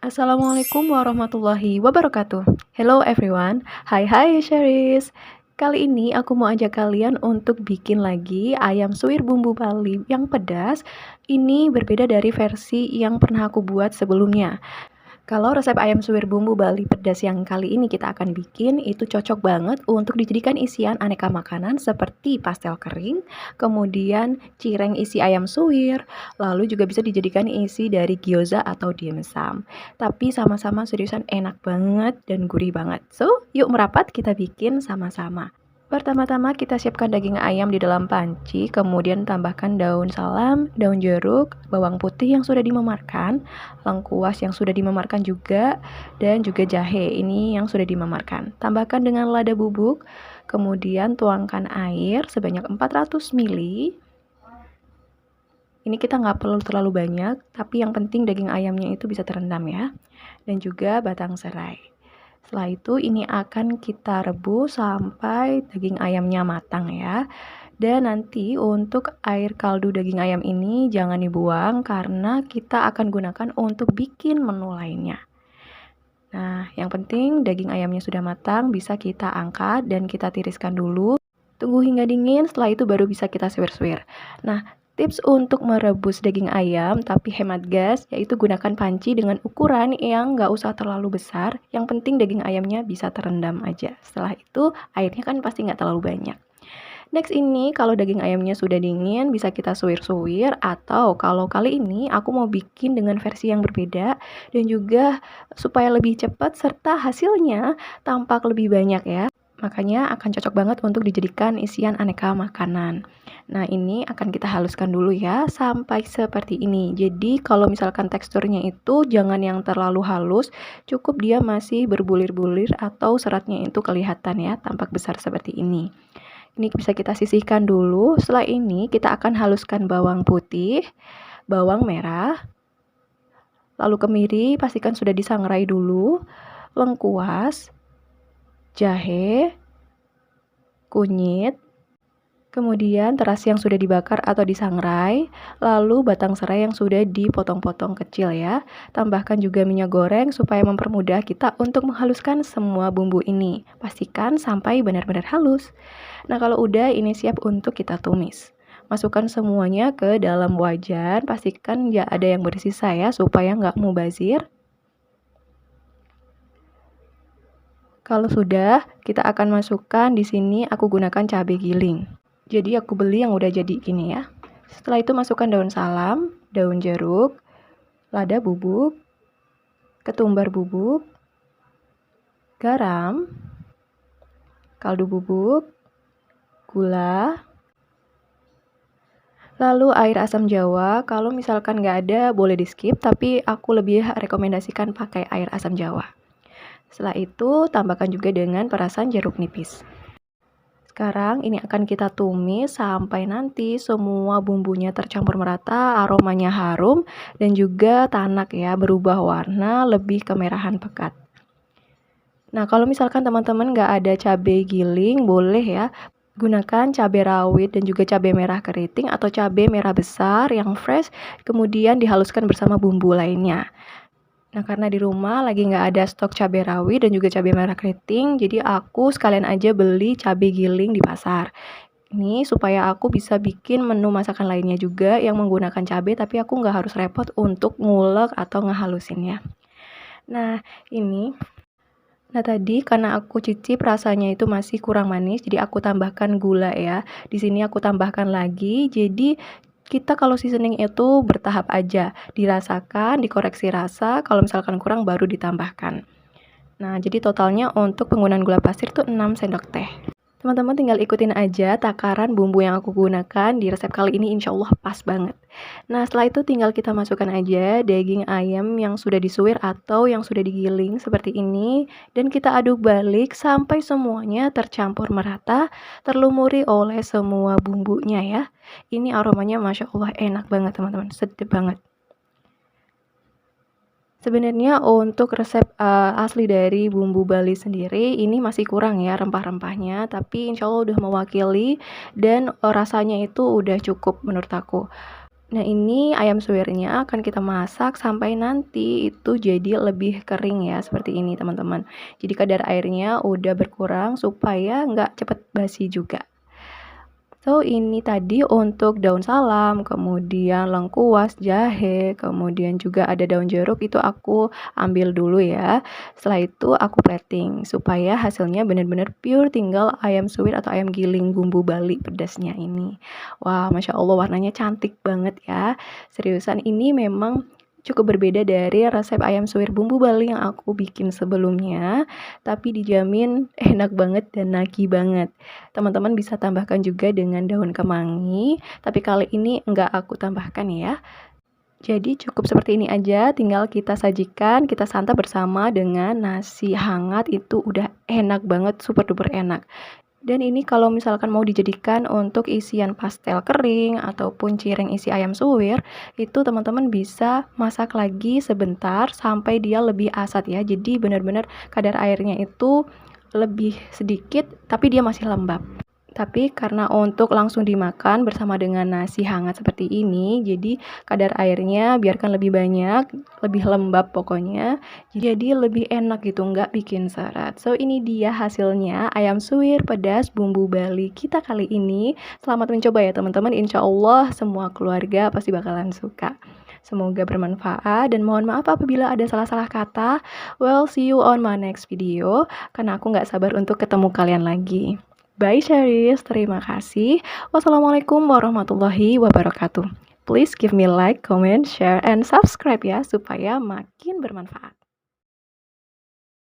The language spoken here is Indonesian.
Assalamualaikum warahmatullahi wabarakatuh. Hello everyone. Hai Sheris. Kali ini aku mau ajak kalian untuk bikin lagi ayam suwir bumbu Bali yang pedas. Ini berbeda dari versi yang pernah aku buat sebelumnya. Kalau resep ayam suwir bumbu Bali pedas yang kali ini kita akan bikin itu cocok banget untuk dijadikan isian aneka makanan seperti pastel kering, kemudian cireng isi ayam suwir, lalu juga bisa dijadikan isi dari gyoza atau dimsum. Tapi sama-sama seriusan enak banget dan gurih banget. So, yuk merapat kita bikin sama-sama. Pertama-tama kita siapkan daging ayam di dalam panci, kemudian tambahkan daun salam, daun jeruk, bawang putih yang sudah dimemarkan, lengkuas yang sudah dimemarkan juga, dan juga jahe ini yang sudah dimemarkan. Tambahkan dengan lada bubuk, kemudian tuangkan air sebanyak 400 ml. Ini kita nggak perlu terlalu banyak, tapi yang penting daging ayamnya itu bisa terendam ya. Dan juga batang serai. Setelah itu ini akan kita rebus sampai daging ayamnya matang ya. Dan nanti untuk air kaldu daging ayam ini jangan dibuang karena kita akan gunakan untuk bikin menu lainnya. Nah, yang penting daging ayamnya sudah matang, bisa kita angkat dan kita tiriskan dulu. Tunggu hingga dingin, setelah itu baru bisa kita suwir-suwir. Nah, tips untuk merebus daging ayam tapi hemat gas, yaitu gunakan panci dengan ukuran yang nggak usah terlalu besar. Yang penting daging ayamnya bisa terendam aja. Setelah itu airnya kan pasti nggak terlalu banyak. Next ini kalau daging ayamnya sudah dingin bisa kita suwir-suwir, atau kalau kali ini aku mau bikin dengan versi yang berbeda dan juga supaya lebih cepat serta hasilnya tampak lebih banyak ya. Makanya akan cocok banget untuk dijadikan isian aneka makanan. Nah, ini akan kita haluskan dulu ya, sampai seperti ini. Jadi, kalau misalkan teksturnya itu jangan yang terlalu halus, cukup dia masih berbulir-bulir atau seratnya itu kelihatan ya, tampak besar seperti ini. Ini bisa kita sisihkan dulu. Setelah ini, kita akan haluskan bawang putih, bawang merah, lalu kemiri, pastikan sudah disangrai dulu, lengkuas, jahe, kunyit, kemudian terasi yang sudah dibakar atau disangrai, lalu batang serai yang sudah dipotong-potong kecil ya. Tambahkan juga minyak goreng supaya mempermudah kita untuk menghaluskan semua bumbu ini. Pastikan sampai benar-benar halus. Nah, kalau udah ini siap untuk kita tumis. Masukkan semuanya ke dalam wajan, pastikan nggak ada yang bersisa ya supaya nggak mubazir. Kalau sudah, kita akan masukkan di sini aku gunakan cabai giling. Jadi aku beli yang udah jadi gini ya. Setelah itu masukkan daun salam, daun jeruk, lada bubuk, ketumbar bubuk, garam, kaldu bubuk, gula, lalu air asam jawa. Kalau misalkan nggak ada boleh di skip, tapi aku lebih rekomendasikan pakai air asam jawa. Setelah itu tambahkan juga dengan perasan jeruk nipis. Sekarang ini akan kita tumis sampai nanti semua bumbunya tercampur merata, aromanya harum dan juga tanak ya, berubah warna lebih kemerahan pekat. Nah, kalau misalkan teman-teman nggak ada cabai giling, boleh ya gunakan cabai rawit dan juga cabai merah keriting atau cabai merah besar yang fresh, kemudian dihaluskan bersama bumbu lainnya. Nah, karena di rumah lagi nggak ada stok cabai rawit dan juga cabai merah keriting, jadi aku sekalian aja beli cabai giling di pasar. Ini supaya aku bisa bikin menu masakan lainnya juga yang menggunakan cabai, tapi aku nggak harus repot untuk ngulek atau ngehalusinnya. Nah, ini. Nah, tadi karena aku cicip rasanya itu masih kurang manis, jadi aku tambahkan gula ya. Di sini aku tambahkan lagi, jadi kita kalau seasoning itu bertahap aja, dirasakan, dikoreksi rasa, kalau misalkan kurang baru ditambahkan. Nah, jadi totalnya untuk penggunaan gula pasir tuh 6 sendok teh. Teman-teman tinggal ikutin aja takaran bumbu yang aku gunakan di resep kali ini, insya Allah pas banget. Nah, setelah itu tinggal kita masukkan aja daging ayam yang sudah disuwir atau yang sudah digiling seperti ini. Dan kita aduk balik sampai semuanya tercampur merata, terlumuri oleh semua bumbunya ya. Ini aromanya Masya Allah enak banget teman-teman, sedap banget. Sebenarnya untuk resep asli dari bumbu Bali sendiri ini masih kurang ya rempah-rempahnya, tapi insya Allah udah mewakili dan rasanya itu udah cukup menurut aku. Nah, ini ayam suwirnya akan kita masak sampai nanti itu jadi lebih kering ya, seperti ini teman-teman. Jadi kadar airnya udah berkurang supaya nggak cepet basi juga. So, ini tadi untuk daun salam, kemudian lengkuas, jahe, kemudian juga ada daun jeruk, itu aku ambil dulu ya. Setelah itu aku plating supaya hasilnya benar-benar pure, tinggal ayam suwir atau ayam giling bumbu Bali pedasnya ini. Wah, Masya Allah warnanya cantik banget ya. Seriusan ini memang cukup berbeda dari resep ayam suwir bumbu Bali yang aku bikin sebelumnya, tapi dijamin enak banget dan nagih banget. Teman-teman bisa tambahkan juga dengan daun kemangi, tapi kali ini enggak aku tambahkan ya. Jadi cukup seperti ini aja, tinggal kita sajikan, kita santap bersama dengan nasi hangat, itu udah enak banget, super duper enak. Dan ini kalau misalkan mau dijadikan untuk isian pastel kering ataupun cireng isi ayam suwir, itu teman-teman bisa masak lagi sebentar sampai dia lebih asat ya. Jadi benar-benar kadar airnya itu lebih sedikit tapi dia masih lembab. Tapi karena untuk langsung dimakan bersama dengan nasi hangat seperti ini, jadi kadar airnya biarkan lebih banyak, lebih lembab pokoknya. Jadi lebih enak gitu, nggak bikin seret. So, ini dia hasilnya ayam suwir pedas bumbu Bali kita kali ini. Selamat mencoba ya teman-teman, insya Allah semua keluarga pasti bakalan suka. Semoga bermanfaat dan mohon maaf apabila ada salah-salah kata. Well, see you on my next video, karena aku nggak sabar untuk ketemu kalian lagi. Bye Sherries, terima kasih. Wassalamualaikum warahmatullahi wabarakatuh. Please give me like, comment, share, and subscribe ya supaya makin bermanfaat.